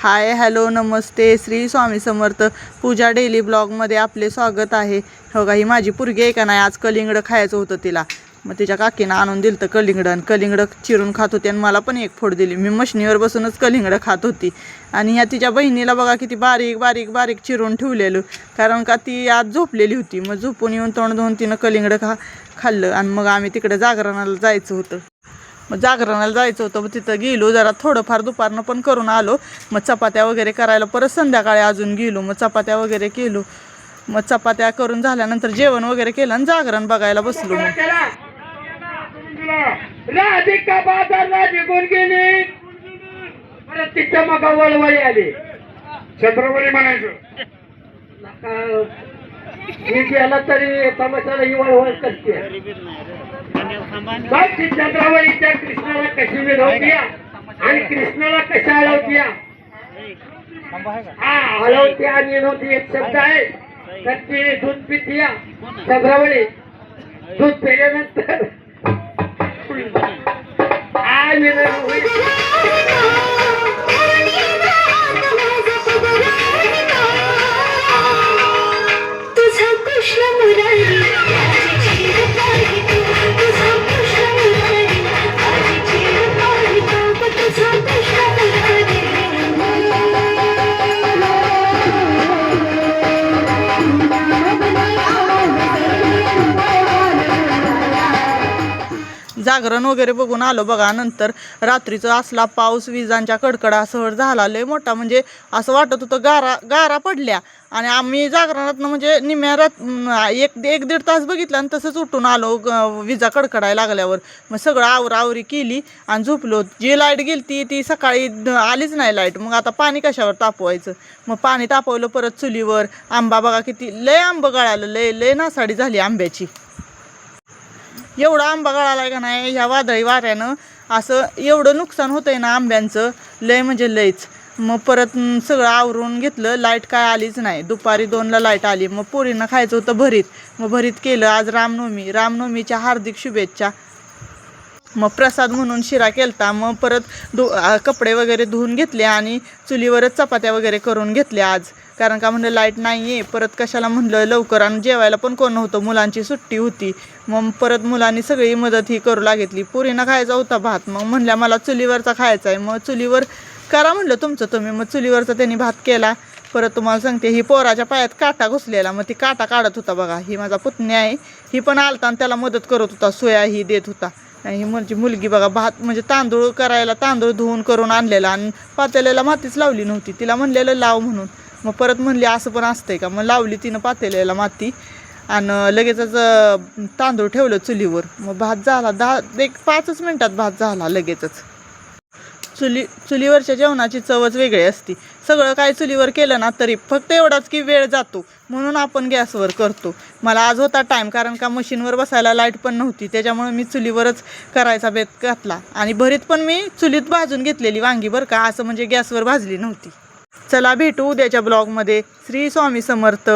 Hi hello नमस्ते श्री स्वामी समर्थ पूजा daily ब्लॉगमध्ये आपले स्वागत आहे। हो का, ही माझी पोरगी आहे का नाही, आज कलिंगड खायचं होतं तिला, मग तिच्या काकीनं आणून दिलं तर कलिंगड चिरून खात होती आणि मला पण एक फोड दिली। मी मशनीवर बसूनच कलिंगड खात होती आणि ह्या तिच्या बहिणीला बघा किती बारीक बारीक बारीक चिरून ठेवलेलं, कारण का ती आज झोपलेली होती। मग झोपून येऊन तोंड धुवून तिनं कलिंगड खाल्लं आणि मग आम्ही तिकडे जागरणाला जायचं होतं। मग मग तिथं गेलो, जरा थोडंफार दुपारनं पण करून आलो। मग चपात्या वगैरे करायला परत संध्याकाळी अजून गेलो, मग चपात्या वगैरे केलो। मग चपात्या करून झाल्यानंतर जेवण वगैरे केलं आणि जागरण बघायला बसलो। मग राधिका बाजारला निघून गेली, परत तिच्या मग वळवळी आली, चंद्रवळी म्हणायचं मी गेला तरी तमाशाला ही वळवळ करते। चंद्रावळीच्या कृष्णाला कशी विरवतीया आणि कृष्णाला कशा हलवतीया, हलवत्या आणि विनवती एक शब्द आहे। तर ती दूध पितीया, चंद्रावळी दूध पिल्यानंतर जागरण वगैरे बघून आलो बघा। नंतर रात्रीचं असला पाऊस, विजांच्या कडकडासह झाला लय मोठा, म्हणजे असं वाटत होतं गारा पडल्या। आणि आम्ही जागरणात म्हणजे निम्या एक दीड तास बघितलं आणि तसंच उठून आलो विजा कडकडायला लागल्यावर। मग सगळं आवरावरी केली आणि झोपलो। जी लाईट गेली ती सकाळी आलीच नाही लाईट, मग आता पाणी कशावर तापवायचं। मग पाणी तापवलं परत चुलीवर। आंबा बघा किती लय आंबा गळालं, लय नासाडी झाली आंब्याची। एवढा आंबा गळालाय का नाही ह्या वादळी वाऱ्यानं, असं एवढं नुकसान होतंय ना आंब्यांचं, लय म्हणजे लयच। मग परत सगळं आवरून घेतलं, लाईट काय आलीच नाही। दुपारी 2ला लाईट आली। मग पोरींना खायचं होतं भरीत, मग भरीत केलं। आज रामनवमीच्या हार्दिक शुभेच्छा। मग प्रसाद म्हणून शिरा केलता। मग परत कपडे वगैरे धुवून घेतले आणि चुलीवरच चपात्या वगैरे करून घेतल्या आज, कारण का म्हणलं लाईट नाही आहे, परत कशाला म्हणलं लवकर। आणि जेवायला पण कोण नव्हतं, मुलांची सुट्टी होती। मग परत मुलांनी सगळी मदत ही करू लागितली। पोरींना खायचा होता भात, मग म्हणल्या मला चुलीवरचा खायचा आहे। मग चुलीवर करा म्हणलं तुमचं तुम्ही। मग चुलीवरचा त्यांनी भात केला। परत तुम्हाला सांगते, ही पोराच्या पायात काटा घुसलेला, मग ती काटा काढत होता बघा। ही माझा पुतण्या आहे, ही पण आलता आणि त्याला मदत करत होता, सोया ही देत होता। ही म्हणजे मुलगी बघा, भात म्हणजे तांदूळ धुवून करून आणलेला आणि पातेल्याला मातीच लावली नव्हती, तिला म्हणलेलं लाव म्हणून। मग परत म्हणली असं पण असतंय का, मग लावली तिनं पातेल्याला माती आणि लगेचच तांदूळ ठेवलं चुलीवर। मग भात झाला, 5 मिनिटात भात झाला लगेचच। चुलीवरच्या जेवणाची चवच वेगळी असती। सगळं काय चुलीवर केलं ना तरी फक्त एवढाच की वेळ जातो, म्हणून आपण गॅसवर करतो। मला आज होता टाईम, कारण का मशीनवर बसायला लाईट पण नव्हती, त्याच्यामुळे मी चुलीवरच करायचा बेत घातला। आणि भरीत पण मी चुलीत भाजून घेतलेली वांगी बरं का, असं म्हणजे गॅसवर भाजली नव्हती। चला भेटू उद्याच्या ब्लॉगमध्ये। श्री स्वामी समर्थ।